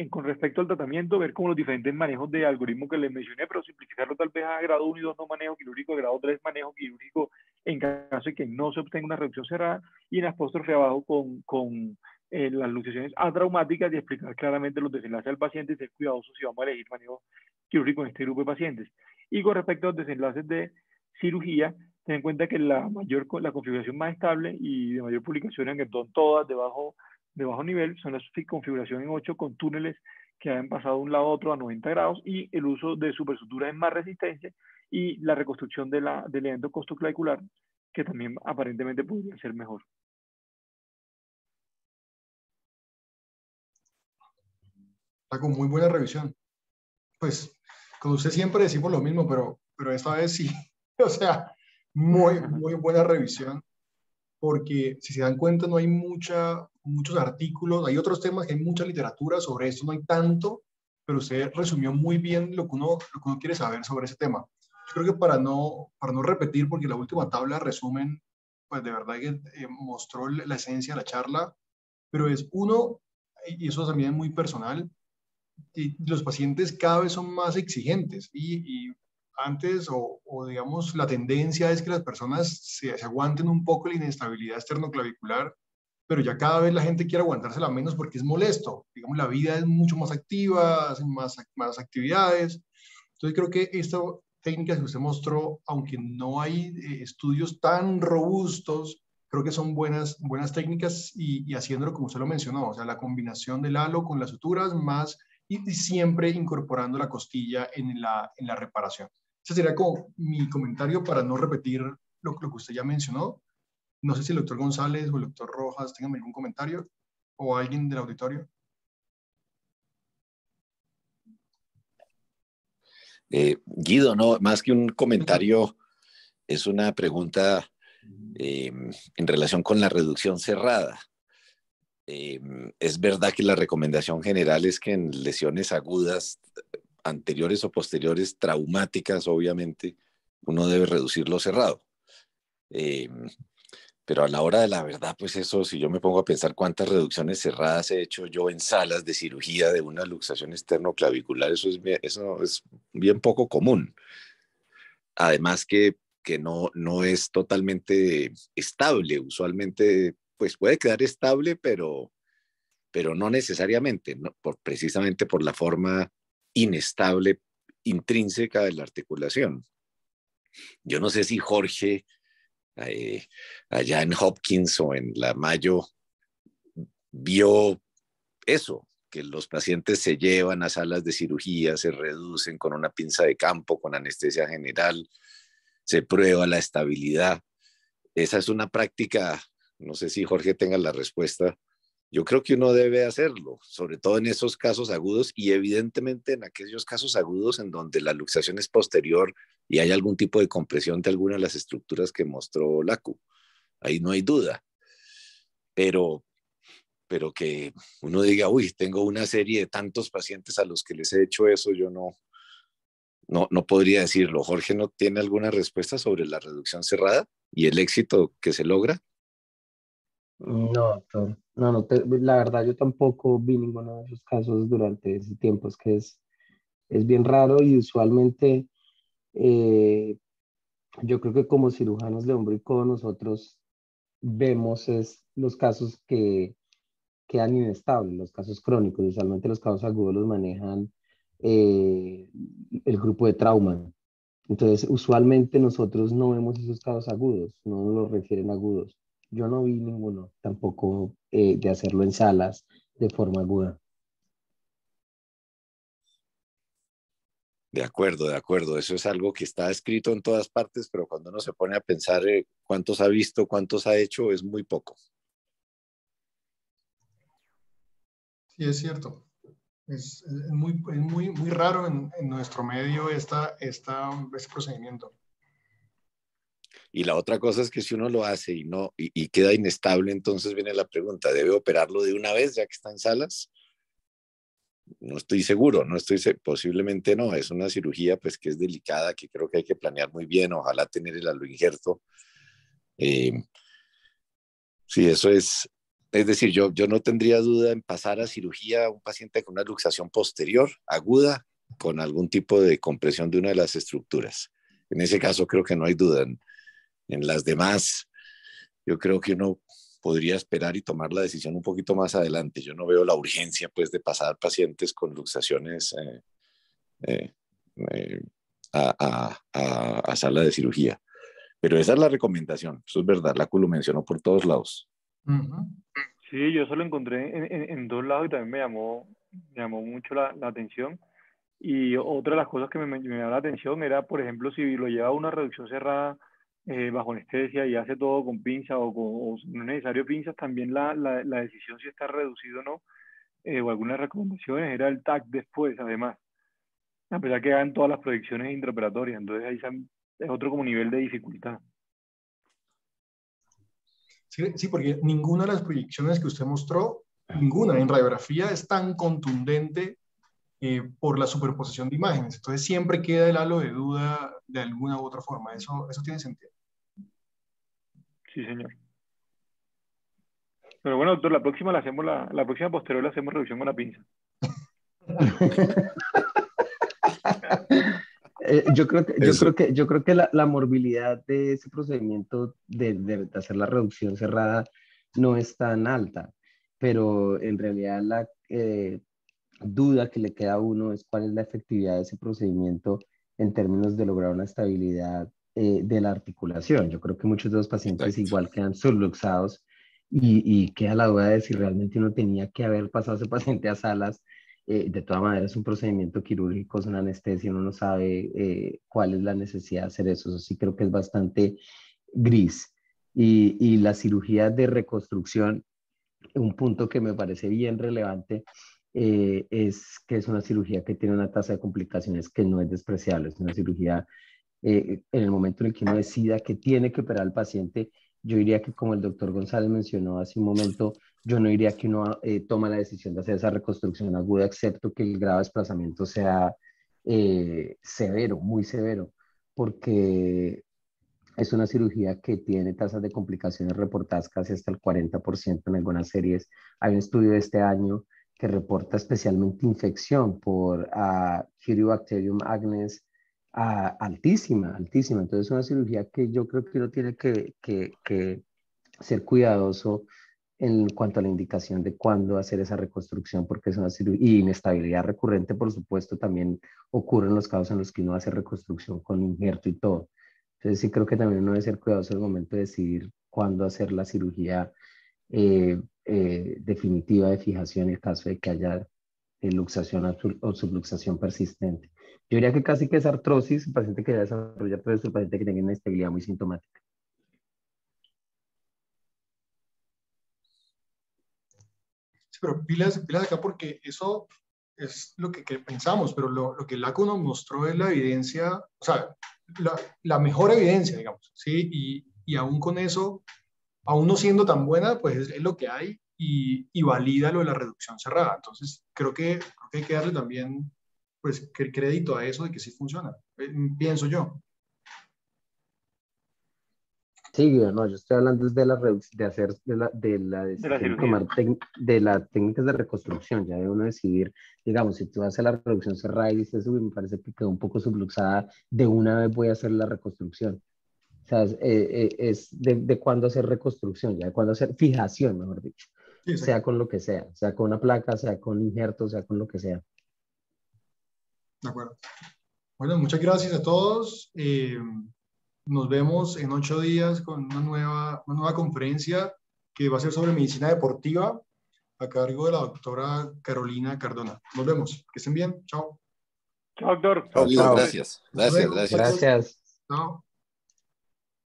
Con respecto al tratamiento, ver como los diferentes manejos de algoritmo que les mencioné, pero simplificarlo tal vez a grado 1 y 2 no manejo quirúrgico, grado 3 manejo quirúrgico en caso de que no se obtenga una reducción cerrada, y en apóstrofe abajo con las luxaciones atraumáticas, y explicar claramente los desenlaces del paciente y ser cuidadosos si vamos a elegir manejo quirúrgico en este grupo de pacientes. Y con respecto a los desenlaces de cirugía, ten en cuenta que la configuración más estable y de mayor publicación, en que son todas de bajo nivel, son las configuraciones en 8 con túneles que han pasado de un lado a otro a 90 grados, y el uso de supersuturas en más resistencia, y la reconstrucción del evento costoclavicular, que también aparentemente podría ser mejor. Está con muy buena revisión. Pues con usted siempre decimos lo mismo, pero esta vez sí. O sea, muy buena revisión, porque si se dan cuenta no hay muchos artículos, hay otros temas que hay mucha literatura sobre esto, no hay tanto, pero usted resumió muy bien lo que uno quiere saber sobre ese tema. Yo creo que para no repetir, porque la última tabla resumen, pues de verdad que mostró la esencia de la charla, pero es uno, y eso también es muy personal, y los pacientes cada vez son más exigentes, y antes, o digamos, la tendencia es que las personas se aguanten un poco la inestabilidad esternoclavicular, pero ya cada vez la gente quiere aguantársela menos porque es molesto. Digamos, la vida es mucho más activa, hacen más actividades. Entonces creo que esta técnica que usted mostró, aunque no hay estudios tan robustos, creo que son buenas técnicas y haciéndolo como usted lo mencionó, o sea, la combinación del halo con las suturas más y siempre incorporando la costilla en la reparación. Ese sería como mi comentario para no repetir lo que usted ya mencionó. No sé si el doctor González o el doctor Rojas tengan algún comentario o alguien del auditorio. Guido, no, más que un comentario, es una pregunta en relación con la reducción cerrada. Es verdad que la recomendación general es que en lesiones agudas, anteriores o posteriores, traumáticas, obviamente, uno debe reducirlo cerrado. Pero a la hora de la verdad, pues eso, si yo me pongo a pensar cuántas reducciones cerradas he hecho yo en salas de cirugía de una luxación esternoclavicular, eso es bien poco común. Además que no es totalmente estable. Usualmente, pues puede quedar estable, pero no necesariamente, ¿no? Precisamente por la forma inestable intrínseca de la articulación. Yo no sé si Jorge, allá en Hopkins o en la Mayo, vio eso, que los pacientes se llevan a salas de cirugía, se reducen con una pinza de campo, con anestesia general, se prueba la estabilidad. Esa es una práctica, no sé si Jorge tenga la respuesta. Yo creo que uno debe hacerlo, sobre todo en esos casos agudos y evidentemente en aquellos casos agudos en donde la luxación es posterior y hay algún tipo de compresión de alguna de las estructuras que mostró Lacu. Ahí no hay duda. Pero que uno diga, uy, tengo una serie de tantos pacientes a los que les he hecho eso, yo no podría decirlo. Jorge, ¿no tiene alguna respuesta sobre la reducción cerrada y el éxito que se logra? No, doctor. La verdad yo tampoco vi ninguno de esos casos durante ese tiempo. Es que es bien raro y usualmente eh, yo creo que como cirujanos de hombro y codo nosotros vemos es los casos que quedan inestables, los casos crónicos. Usualmente los casos agudos los manejan eh, el grupo de trauma. Entonces, usualmente nosotros no vemos esos casos agudos, no nos los refieren agudos. Yo no vi ninguno tampoco de hacerlo en salas de forma aguda. De acuerdo, de acuerdo. Eso es algo que está escrito en todas partes, pero cuando uno se pone a pensar cuántos ha visto, cuántos ha hecho, es muy poco. Sí, es cierto. Es muy raro en nuestro medio este procedimiento. Y la otra cosa es que si uno lo hace y queda inestable, entonces viene la pregunta, ¿debe operarlo de una vez ya que está en salas? No estoy seguro, posiblemente no. Es una cirugía pues que es delicada, que creo que hay que planear muy bien, ojalá tener el aloinjerto. Sí, eso es decir, yo no tendría duda en pasar a cirugía a un paciente con una luxación posterior aguda con algún tipo de compresión de una de las estructuras. En ese caso creo que no hay duda. En las demás, yo creo que uno podría esperar y tomar la decisión un poquito más adelante. Yo no veo la urgencia pues de pasar pacientes con luxaciones eh, eh, a sala de cirugía. Pero esa es la recomendación, eso es verdad, Lacu lo mencionó por todos lados. Sí, yo solo encontré en dos lados y también me llamó mucho la atención. Y otra de las cosas que me llamó la atención era, por ejemplo, si lo lleva a una reducción cerrada bajo anestesia y hace todo con pinzas o no es necesario pinzas, también la decisión si está reducido o no, o algunas recomendaciones, era el TAC después, además, a pesar que hagan todas las proyecciones intraoperatorias, entonces ahí es otro como nivel de dificultad. Sí, porque ninguna de las proyecciones que usted mostró, ninguna en radiografía es tan contundente por la superposición de imágenes. Entonces siempre queda el halo de duda de alguna u otra forma. Eso tiene sentido. Sí, señor. Pero bueno, doctor, la próxima la próxima posterior la hacemos revisión con la pinza. Yo creo que la morbilidad de ese procedimiento de hacer la reducción cerrada no es tan alta, pero en realidad la duda que le queda a uno es cuál es la efectividad de ese procedimiento en términos de lograr una estabilidad de la articulación. Yo creo que muchos de los pacientes Exacto. igual quedan subluxados y queda la duda de si realmente uno tenía que haber pasado a ese paciente a salas. De todas maneras, es un procedimiento quirúrgico, es una anestesia, uno no sabe cuál es la necesidad de hacer eso. Eso sí creo que es bastante gris. Y la cirugía de reconstrucción, un punto que me parece bien relevante, es que es una cirugía que tiene una tasa de complicaciones que no es despreciable. Es una cirugía, en el momento en el que uno decida que tiene que operar al paciente, yo diría que como el doctor González mencionó hace un momento, yo no diría que uno toma la decisión de hacer esa reconstrucción aguda, excepto que el grado de desplazamiento sea severo, muy severo, porque es una cirugía que tiene tasas de complicaciones reportadas casi hasta el 40% en algunas series. Hay un estudio de este año que reporta especialmente infección por Corynebacterium agnes altísima, altísima. Entonces es una cirugía que yo creo que uno tiene que ser cuidadoso en cuanto a la indicación de cuándo hacer esa reconstrucción, porque es una cirugía, y inestabilidad recurrente, por supuesto, también ocurre en los casos en los que uno hace reconstrucción con injerto y todo. Entonces sí creo que también uno debe ser cuidadoso en el momento de decidir cuándo hacer la cirugía definitiva de fijación en el caso de que haya luxación o subluxación persistente. Yo diría que casi que es artrosis, el paciente que ya desarrolla, pero es el paciente que tenga una inestabilidad muy sintomática. Sí, pero pilas, pilas acá porque eso es lo que pensamos, pero lo que el ACO nos mostró es la evidencia, o sea, la mejor evidencia, digamos, ¿sí? Y aún con eso, aún no siendo tan buena, pues es lo que hay y valida lo de la reducción cerrada. Entonces, creo que hay que darle también, pues, el crédito a eso de que sí funciona, pienso yo. Sí, no, yo estoy hablando de la de hacer de la de la decisión de cirugía. tomar de las técnicas de reconstrucción, ya de uno decidir, digamos, si tú haces la reducción cerrada y dices, uy, me parece que quedó un poco subluxada, de una vez voy a hacer la reconstrucción. O sea, es de cuándo hacer reconstrucción, ya de cuándo hacer fijación, mejor dicho, Sí, sea exacto. con lo que sea con una placa, sea con injerto, sea con lo que sea. De acuerdo. Bueno, muchas gracias a todos. Nos vemos en 8 días con una nueva conferencia que va a ser sobre medicina deportiva a cargo de la doctora Carolina Cardona. Nos vemos. Que estén bien. Chao. Chao, doctor. Chao, Listo, chao. gracias, Hasta gracias, luego, gracias. muchachos. Gracias. Chao.